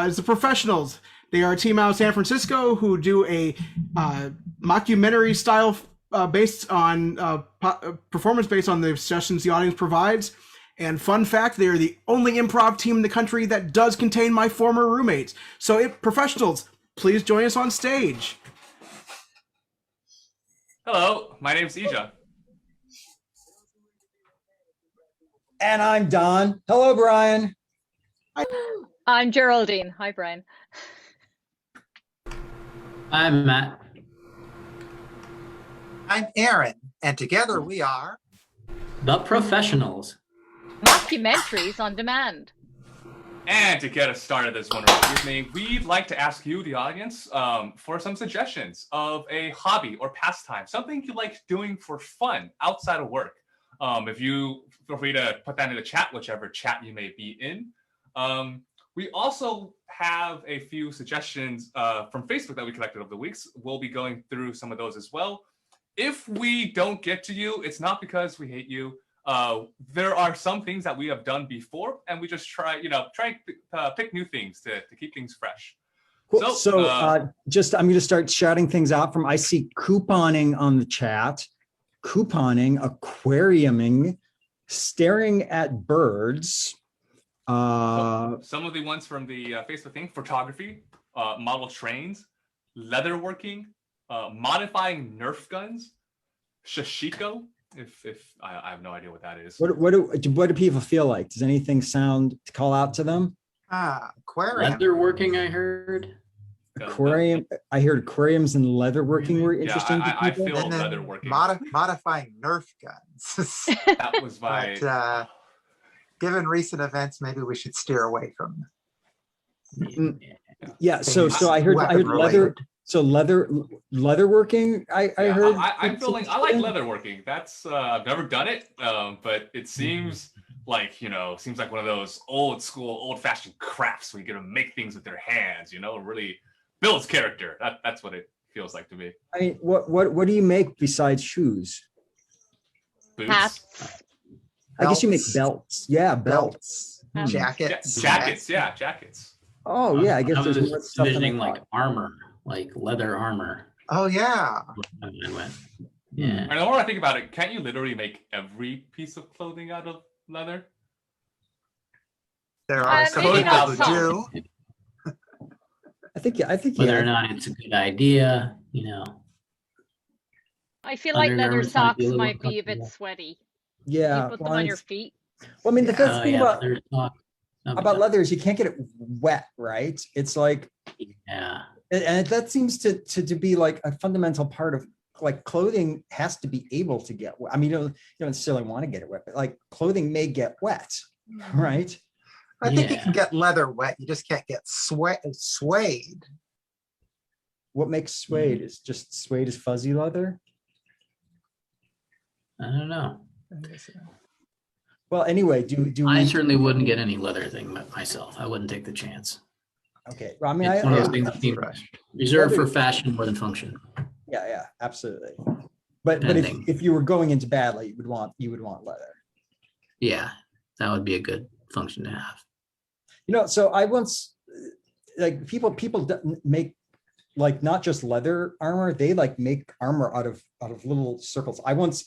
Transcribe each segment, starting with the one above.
is the Professionals. They are a team out of San Francisco who do a mockumentary style based on performance based on the suggestions the audience provides. And fun fact, they are the only improv team in the country that does contain my former roommates. So, Professionals, please join us on stage. Hello, my name's Ija. And I'm Don. Hello, Brian. I'm Geraldine. Hi, Brian. I'm Matt. I'm Aaron, and together we are The Professionals. Mockumentaries on demand. And to get us started this wonderful evening, we'd like to ask you, the audience, for some suggestions of a hobby or pastime, something you like doing for fun outside of work. If you feel free to put that in the chat, whichever chat you may be in. We also have a few suggestions from Facebook that we collected over the weeks. We'll be going through some of those as well. If we don't get to you, it's not because we hate you. There are some things that we have done before, and we just try pick new things to keep things fresh. Cool. So I'm going to start shouting things out from, I see couponing on the chat, couponing, aquariuming, staring at birds. Some of the ones from the Facebook thing: photography, model trains, leatherworking, modifying Nerf guns, shashiko. If I have no idea what that is. What do people feel like? Does anything sound to call out to them? Aquarium. Leatherworking, I heard. Aquarium. I heard aquariums and leatherworking were interesting to I people. feel And then leatherworking. modifying Nerf guns. That was my. But, given recent events, maybe we should steer away from. Yeah. So I heard leather. So leatherworking. I heard. I'm feeling. I like leatherworking. That's I've never done it, but it seems like seems like one of those old school, old fashioned crafts where you get to make things with their hands. Really builds character. That's what it feels like to me. I mean, what do you make besides shoes? Boots. Hats. I guess you make belts. Yeah, belts. Jackets. Jackets. Yeah, jackets. Oh yeah, I guess there's more just stuff in envisioning the like armor, like leather armor. Oh yeah. Yeah. And the more I think about it, can't you literally make every piece of clothing out of leather? There are some maybe people not who some. do. I think Whether yeah. or not it's a good idea, I feel like leather Undergarments might be a socks little might be a bit uncomfortable. sweaty. Yeah. You put them on your feet. Well, I mean, the best thing about leather is you can't get it wet, right? It's like, yeah, and that seems to be like a fundamental part of like clothing has to be able to get wet. I mean, you don't necessarily want to get it wet, but like clothing may get wet, right? I think you can get leather wet. You just can't get suede. What makes suede is just suede is fuzzy leather. I don't know. Well, anyway, do I we? certainly wouldn't get any leather thing myself. I wouldn't take the chance. Okay, well, I mean, It's one of those things that seem reserved for fashion more than function. Yeah, absolutely. But Depending. if you were going into battle, you would want leather. Yeah, that would be a good function to have. So I once like people make like not just leather armor, they like make armor out of little circles. I once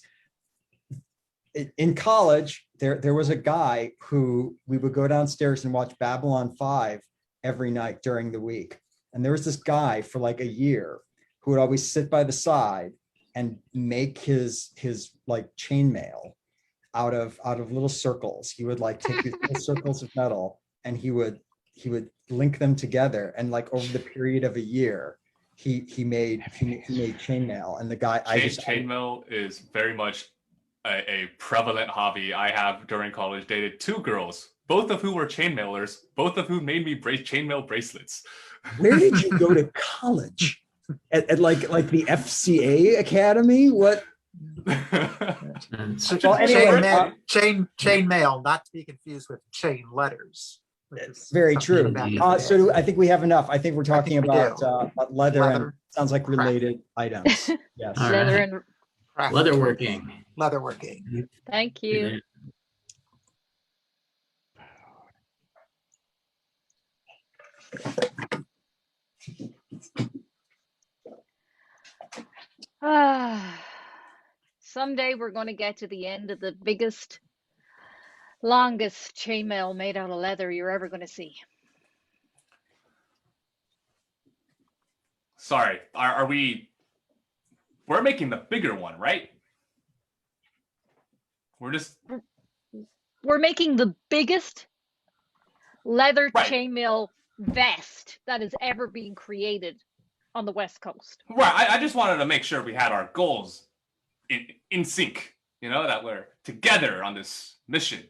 in college there was a guy who we would go downstairs and watch Babylon 5 every night during the week. And there was this guy for like a year who would always sit by the side and make his like chainmail out of little circles. He would like take these little circles of metal and he would link them together, and like over the period of a year he made chainmail. And the guy chainmail is very much a prevalent hobby. I have during college dated two girls, both of who were chainmailers, both of who made me chainmail bracelets. Where did you go to college? At like the FCA Academy? What? Well, anyway, chainmail, not to be confused with chain letters. Very true. So I think we have enough. I think we're talking about leather and sounds like related items. Yes. Leather and leatherworking. Leatherworking. Thank you. Ah, someday we're going to get to the end of the biggest, longest chainmail made out of leather you're ever going to see. Sorry, are we? We're making the bigger one, right? We're just We're making the biggest leather right. chainmail vest that has ever been created on the West Coast. Right. I just wanted to make sure we had our goals in sync. You know, that we're together on this mission.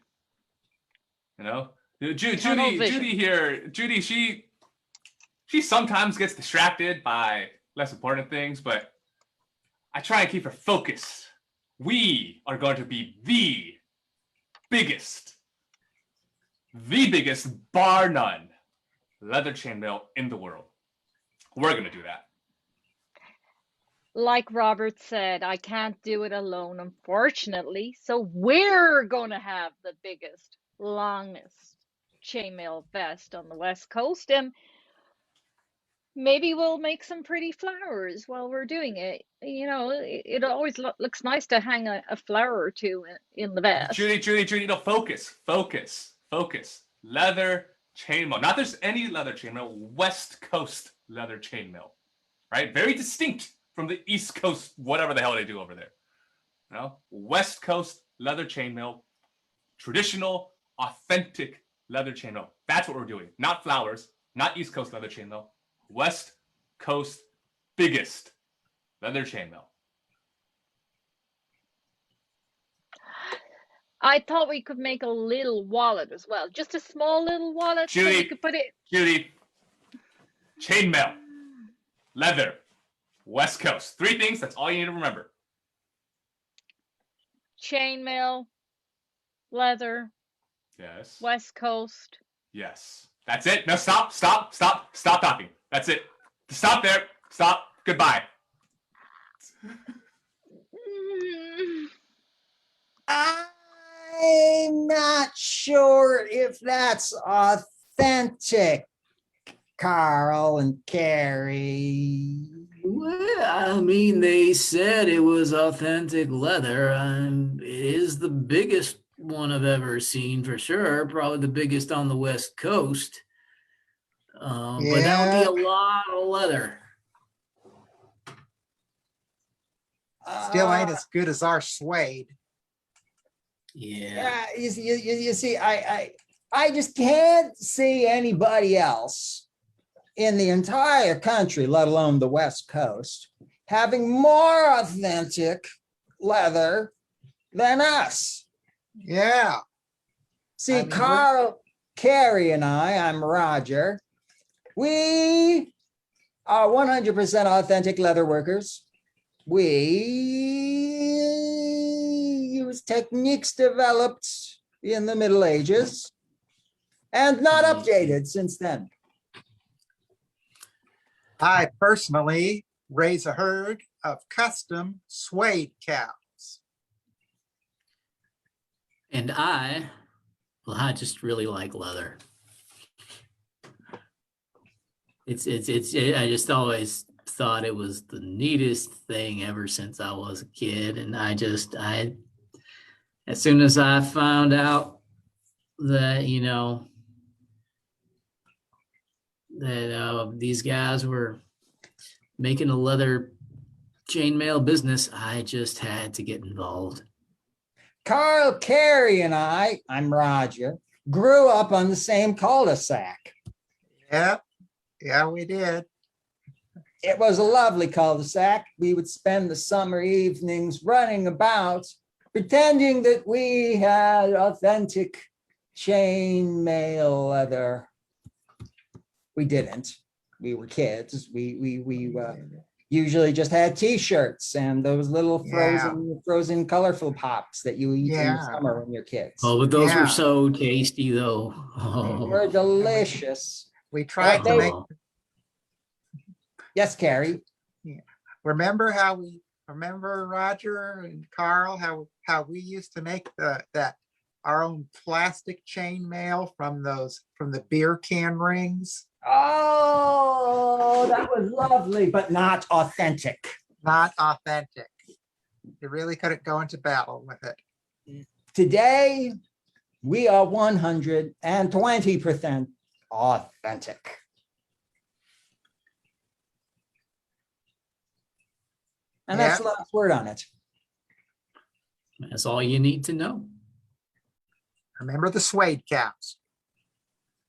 You know, Tunnel vision. Judy here. Judy, she sometimes gets distracted by less important things, but I try and keep her focused. We are going to be the biggest, bar none, leather chainmail in the world. We're going to do that. Like Robert said, I can't do it alone, unfortunately. So we're going to have the biggest, longest chainmail vest on the West Coast. And maybe we'll make some pretty flowers while we're doing it. You know, it always looks nice to hang a flower or two in the vest. Judy, no, focus. Leather chainmail. Not there's any leather chainmail, West Coast leather chainmail, right? Very distinct from the East Coast, whatever the hell they do over there. You know, West Coast leather chainmail, traditional, authentic leather chainmail. That's what we're doing. Not flowers, not East Coast leather chainmail. West Coast biggest leather chainmail. I thought we could make a little wallet as well. Just a small little wallet so we could put it. Judy, chainmail, leather, West Coast. 3 things, that's all you need to remember. Chainmail, leather, Yes. West Coast. Yes. That's it. No, stop talking. That's it. Stop there. Stop. Goodbye. I'm not sure if that's authentic, Carl and Carrie. Well, I mean, they said it was authentic leather. It is the biggest one I've ever seen for sure. Probably the biggest on the West Coast. But that would be a lot of leather. Still ain't as good as our suede. Yeah. You see, I just can't see anybody else in the entire country, let alone the West Coast, having more authentic leather than us. Yeah. See, I mean, Carl, Carrie, and I'm Roger. We are 100% authentic leather workers. We use techniques developed in the Middle Ages and not updated since then. I personally raise a herd of custom suede cows. And I just really like leather. I just always thought it was the neatest thing ever since I was a kid. And as soon as I found out that, these guys were making a leather chainmail business, I just had to get involved. Carl, Carrie, and I'm Roger, grew up on the same cul-de-sac. Yeah, we did. It was a lovely cul-de-sac. We would spend the summer evenings running about, pretending that we had authentic chainmail leather. We didn't. We were kids. We usually just had T-shirts and those little frozen colorful pops that you eat in the summer when you're kids. Oh, but those were so tasty, though. Oh. They were delicious. We tried to make. Yes, Carrie. Yeah. Remember Roger and Carl, how we used to make our own plastic chain mail from the beer can rings? Oh, that was lovely, but not authentic. Not authentic. You really couldn't go into battle with it. Today, we are 120% authentic. And that's the last word on it. That's all you need to know. Remember the suede cows.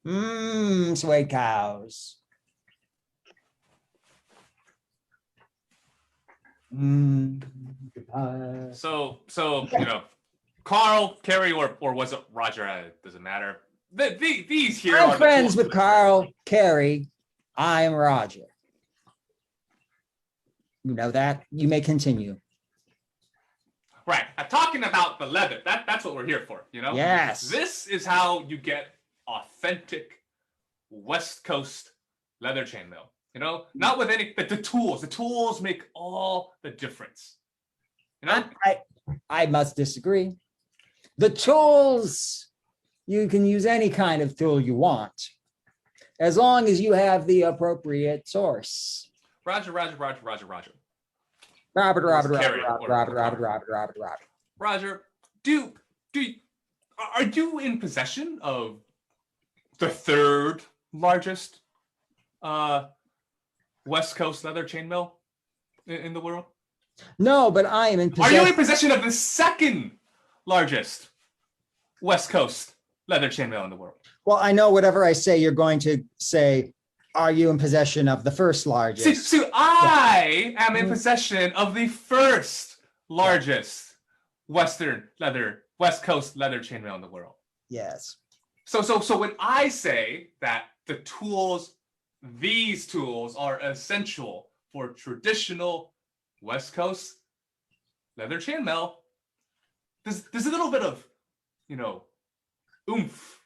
Suede cows. Goodbye. So Carl, Carrie, or was it Roger? Doesn't matter. These here are I'm the friends tools with for the Carl, Carrie. I am Roger. You know that? You may continue. Right. I'm talking about the leather. That's what we're here for, you know? Yes. This is how you get authentic West Coast leather chainmail. You know, not with any the tools. The tools make all the difference. You know? I must disagree. The tools, you can use any kind of tool you want, as long as you have the appropriate source. Roger. Robert. Roger, are you in possession of the third largest West Coast leather chainmail in the world? No, but I am in Are you in possession. possession of the second largest West Coast leather chainmail in the world? Well, I know whatever I say, you're going to say, are you in possession of the first largest? See, I am in possession of the first largest West Coast leather chainmail in the world. Yes. So when I say that these tools are essential for traditional West Coast leather chainmail, there's a little bit of, oomph,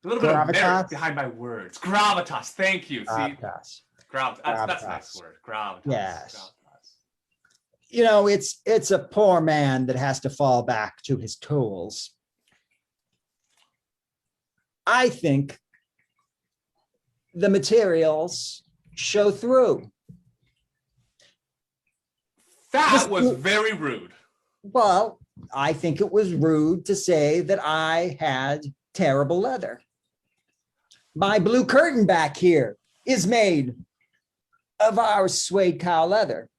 a little bit of merit behind my words. Gravitas, thank you. Gravitas. See, gravitas. That's a nice word. Gravitas. Yes. Gravitas. It's a poor man that has to fall back to his tools. I think the materials show through. That was very rude. Well, I think it was rude to say that I had terrible leather. My blue curtain back here is made of our suede cow leather.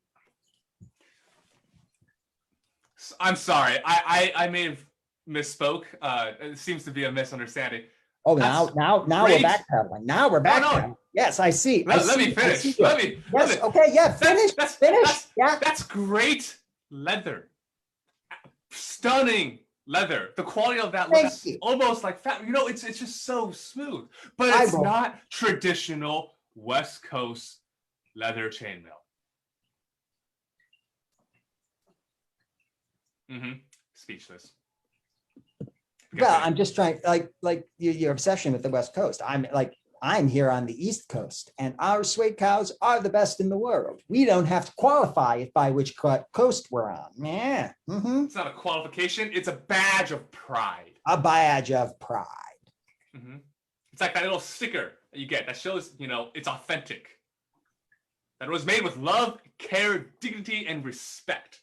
I'm sorry. I may have misspoke. It seems to be a misunderstanding. Oh, now we're backpedaling. Now we're backpedaling. Yes, I see. Let me finish. Yes. Okay. Yeah. Finish. Yeah. That's great leather. Stunning leather. The quality of that looks almost like fat. It's just so smooth. But it's not traditional West Coast leather chainmail. Speechless. Well, I'm just trying, like your obsession with the West Coast. I'm here on the East Coast, and our suede cows are the best in the world. We don't have to qualify it by which coast we're on. Yeah. Mm-hmm. It's not a qualification. It's a badge of pride. A badge of pride. Mm-hmm. It's like that little sticker that you get that shows, it's authentic. That it was made with love, care, dignity, and respect.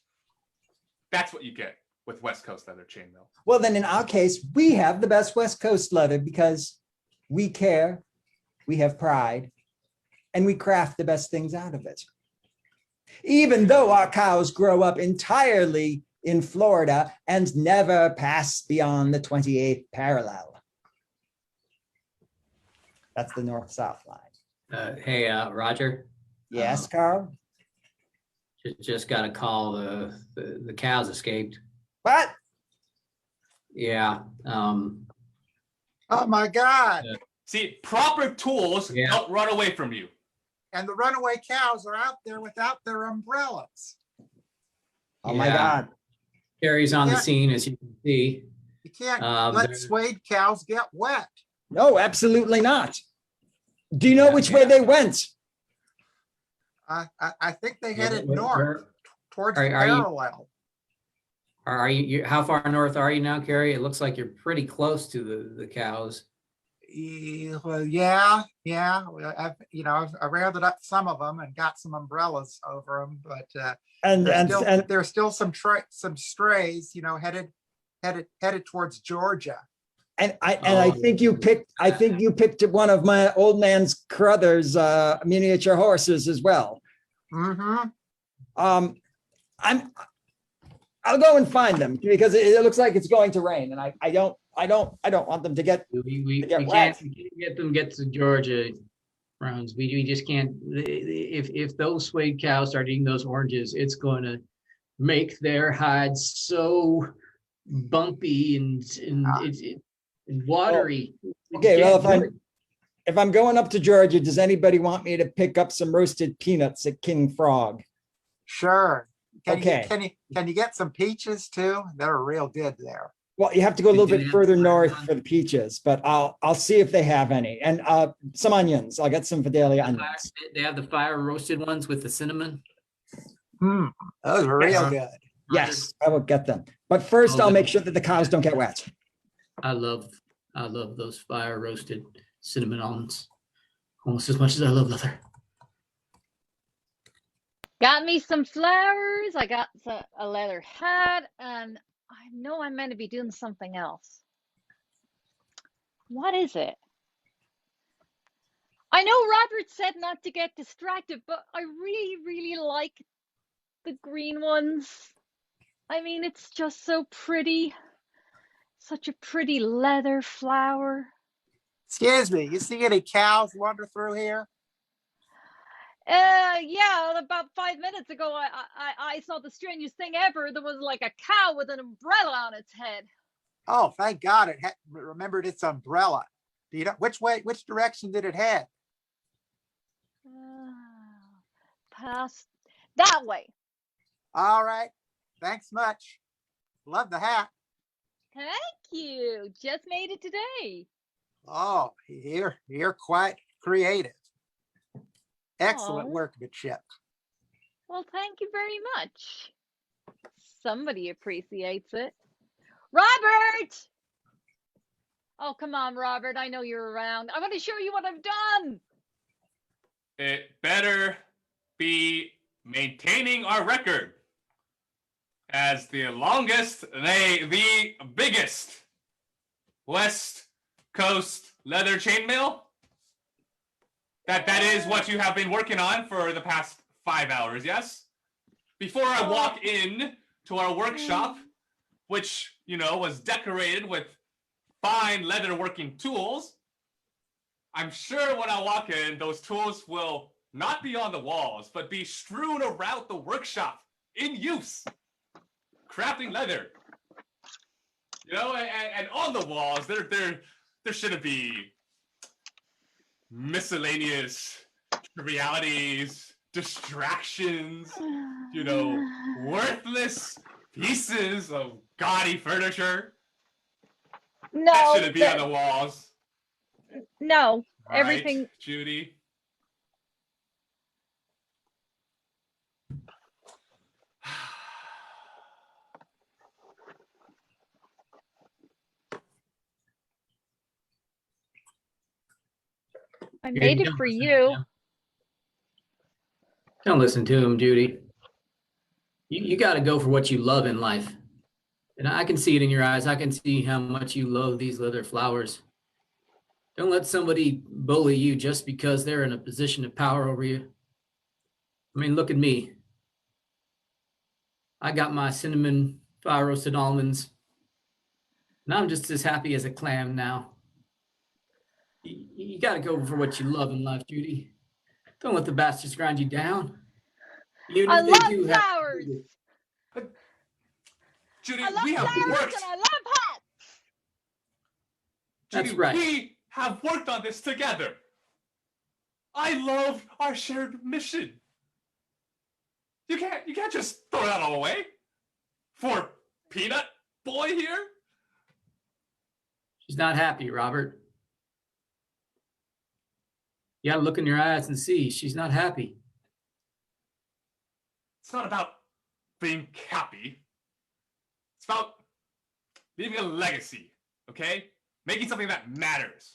That's what you get with West Coast leather chainmail. Well, then in our case, we have the best West Coast leather because we care, we have pride, and we craft the best things out of it. Even though our cows grow up entirely in Florida and never pass beyond the 28th parallel. That's the north-south line. Hey, Roger. Yes, Carl? Just got a call. The cows escaped. What? Yeah. Oh my God. See, proper tools don't run away from you. And the runaway cows are out there without their umbrellas. Oh my God. Carrie's on the scene, as you can see. You can't let suede cows get wet. No, absolutely not. Do you know which way they went? I think they headed north towards the parallel. Are you? How far north are you now, Carrie? It looks like you're pretty close to the cows. Well, yeah. Well, I've rounded up some of them and got some umbrellas over them, but And there's still some strays, headed towards Georgia. I think you picked one of my old man's Carruthers miniature horses as well. Mm-hmm. I'll go and find them because it looks like it's going to rain, and I don't want them to get We get can't wet. get to Georgia, Browns. We just can't. If those suede cows start eating those oranges, it's going to make their hides so bumpy and watery. Okay, well, if I'm going up to Georgia, does anybody want me to pick up some roasted peanuts at King Frog? Sure. Okay. Can you get some peaches too? They're real good there. Well, you have to go a little Do they bit have further fire north on? for the peaches, but I'll see if they have any, and some onions. I'll get some Vidalia onions. They have the fire roasted ones with the cinnamon. Those are real Yes. good. Yes, I will get them. But first, I'll make sure that the cows don't get wet. I love those fire roasted cinnamon almonds almost as much as I love leather. Got me some flowers. I got a leather hat, and I know I'm meant to be doing something else. What is it? I know Robert said not to get distracted, but I really, really like the green ones. I mean, it's just so pretty. Such a pretty leather flower. Excuse me, you see any cows wander through here? Yeah, about 5 minutes ago, I saw the strangest thing ever. There was like a cow with an umbrella on its head. Oh, thank God it remembered its umbrella. Do you know which direction did it head? Past that way. All right. Thanks much. Love the hat. Thank you. Just made it today. Oh, you're quite creative. Excellent Oh. workmanship. Well, thank you very much. Somebody appreciates it. Robert! Oh, come on, Robert. I know you're around. I want to show you what I've done. It better be maintaining our record as the longest, the biggest West Coast leather chainmail. That is what you have been working on for the past 5 hours, yes? Before I walk in to our workshop, which, was decorated with fine leather working tools, I'm sure when I walk in, those tools will not be on the walls, but be strewn around the workshop in use, crafting leather. And on the walls, there shouldn't be miscellaneous trivialities, distractions, worthless pieces of gaudy furniture. No. That shouldn't be on the walls. No. All Everything. right, Judy. I made it for you. Don't listen to him, Judy. You got to go for what you love in life. And I can see it in your eyes. I can see how much you love these leather flowers. Don't let somebody bully you just because they're in a position of power over you. I mean, look at me. I got my cinnamon fire roasted almonds. And I'm just as happy as a clam now. You got to go for what you love in life, Judy. Don't let the bastards grind you down. Even I if they love do flowers. Judy, I love we have flowers worked. and I love hats. That's Judy, right. We have worked on this together. I love our shared mission. You can't just throw that all away for Peanut Boy here. She's not happy, Robert. You gotta look in your eyes and see she's not happy. It's not about being happy. It's about leaving a legacy, okay? Making something that matters.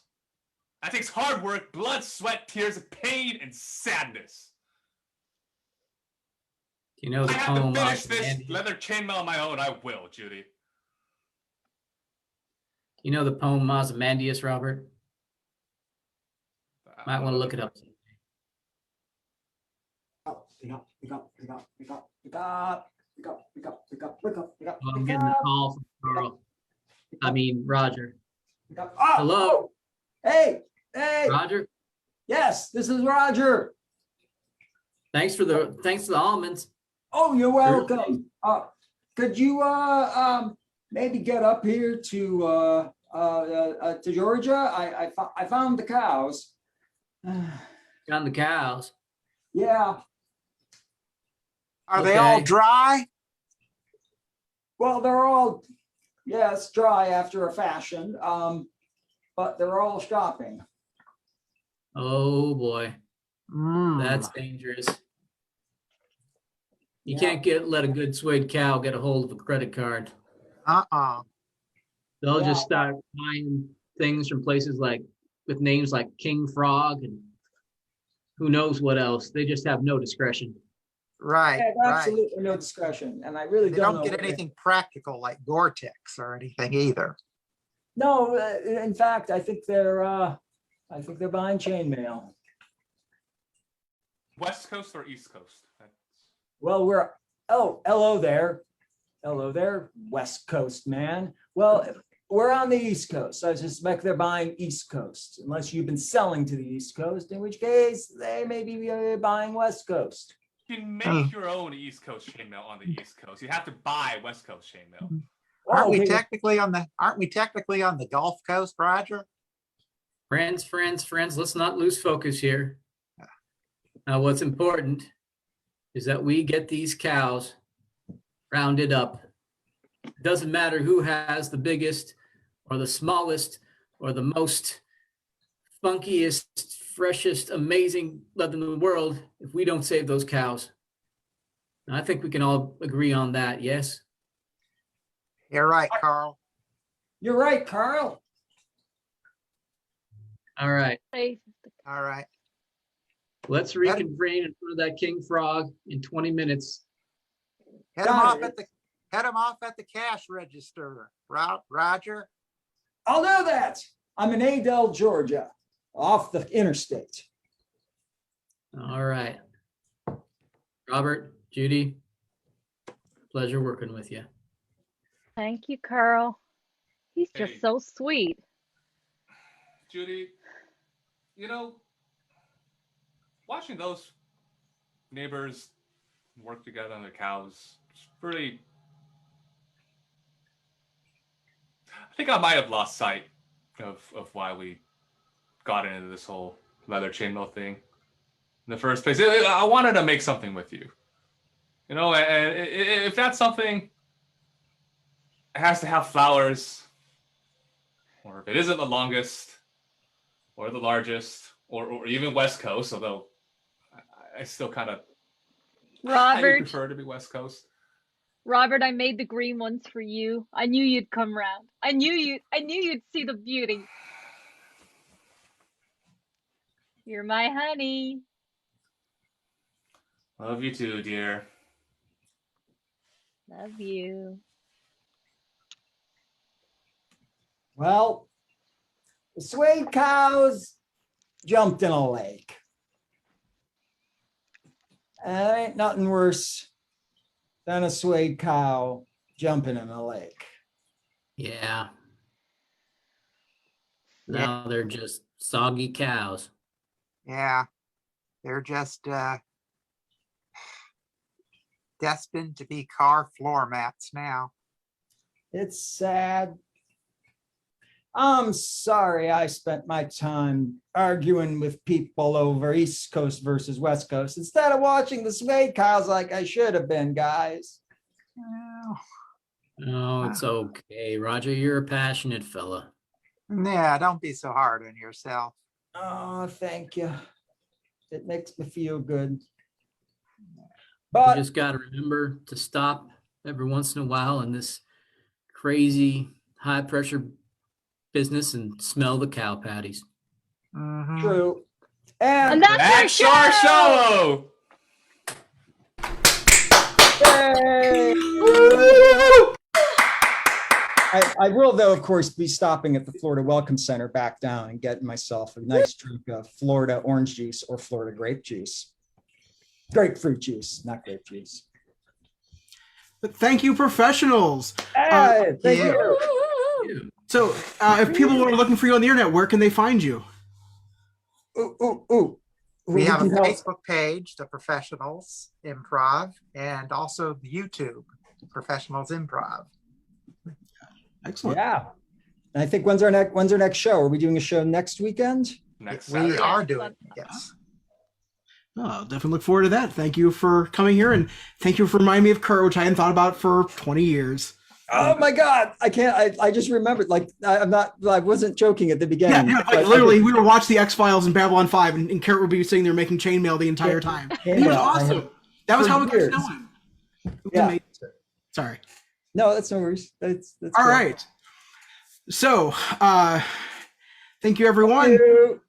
That takes hard work, blood, sweat, tears, pain, and sadness. You know If the I have to poem finish this Ozymandias? leather chainmail on my own, I will, Judy. You know the poem Ozymandias, Robert? Might want to look it up. Oh, I'm getting a call from Carl. I mean, Roger. Hello, Hey, hey, Roger. yes, this is Roger. Thanks for the almonds. Oh, you're welcome. Could you maybe get up here to Georgia? I found the cows. Got the cows. Yeah. Are they all Okay. dry? Well, they're all, yes, dry after a fashion, but they're all shopping. Oh boy, that's dangerous. You can't let a good suede cow get a hold of a credit card. They'll Yeah. just start buying things from places like with names like King Frog and who knows what else. They just have no discretion. Right, I have right. absolutely no discretion, and I really They don't don't know. get anything practical like Gore-Tex or anything either. No, in fact, I think they're buying chainmail. West Coast or East Coast? Well, hello there, West Coast man. Well, we're on the East Coast. I suspect they're buying East Coast, unless you've been selling to the East Coast, in which case they may be buying West Coast. You can make your own East Coast chainmail on the East Coast. You have to buy West Coast chainmail. Aren't we Okay. technically on the Gulf Coast, Roger? Friends, let's not lose focus here. Now, what's important is that we get these cows rounded up. It doesn't matter who has the biggest or the smallest or the most funkiest, freshest, amazing leather in the world if we don't save those cows. And I think we can all agree on that, yes? You're right, Carl. You're right, Carl. All right, All right. let's reconvene in front of that King Frog in 20 minutes. Head them off at the cash register, Roger. I'll do that. I'm in Adel, Georgia, off the interstate. All right. Robert, Judy, pleasure working with you. Thank you, Carl. He's just Hey. so sweet. Judy, you know, watching those neighbors work together on the cows, it's pretty. I think I might have lost sight of why we got into this whole leather chainmail thing in the first place. I wanted to make something with you, you know, and if that's something, it has to have flowers, or if it isn't the longest, or the largest, or even West Coast, although I still kind of Robert, prefer to be West Coast. Robert, I made the green ones for you. I knew you'd come round. I knew you'd see the beauty. You're my honey. Love you too, dear. Love you. Well, the suede cows jumped in a lake. And there ain't nothing worse than a suede cow jumping in a lake. Yeah. Now they're just soggy cows. Yeah. They're just destined to be car floor mats now. It's sad. I'm sorry I spent my time arguing with people over East Coast versus West Coast instead of watching the suede cows like I should have been, guys. Well, Oh, it's okay, Roger. You're a passionate fella. yeah, don't be so hard on yourself. Oh, thank you. It makes me feel good. You But just got to remember to stop every once in a while in this crazy high pressure business and smell the cow patties. Mhm. True. And And that's That's our show. yay! I will, though, of course, be stopping at the Florida Welcome Center back down and getting myself a nice drink of Florida orange juice or Florida grape juice. Grapefruit juice, not grape juice. But thank you, professionals. Hey, thank yeah. you. So, if people are looking for you on the internet, where can they find you? Ooh. We have a can help. Facebook page, The Professionals Improv, and also the YouTube, Professionals Improv. Excellent. Yeah. And I think when's our next show? Are we doing a show next weekend? Next We Saturday. are doing, yes. Oh, I'll definitely look forward to that. Thank you for coming here, and thank you for reminding me of Kurt, which I hadn't thought about for 20 years. Oh my God. I can't, I just remembered, like, I wasn't joking at the Yeah, beginning. yeah, like literally, we were watching the X-Files and Babylon 5, and Kurt would be sitting there making chainmail the entire time. Chainmail, He was I awesome. have- That was for how we got to years. know him. It was Yeah. amazing. Sorry. No, that's no worries. That's All good. right. So, thank you, everyone. Thank you.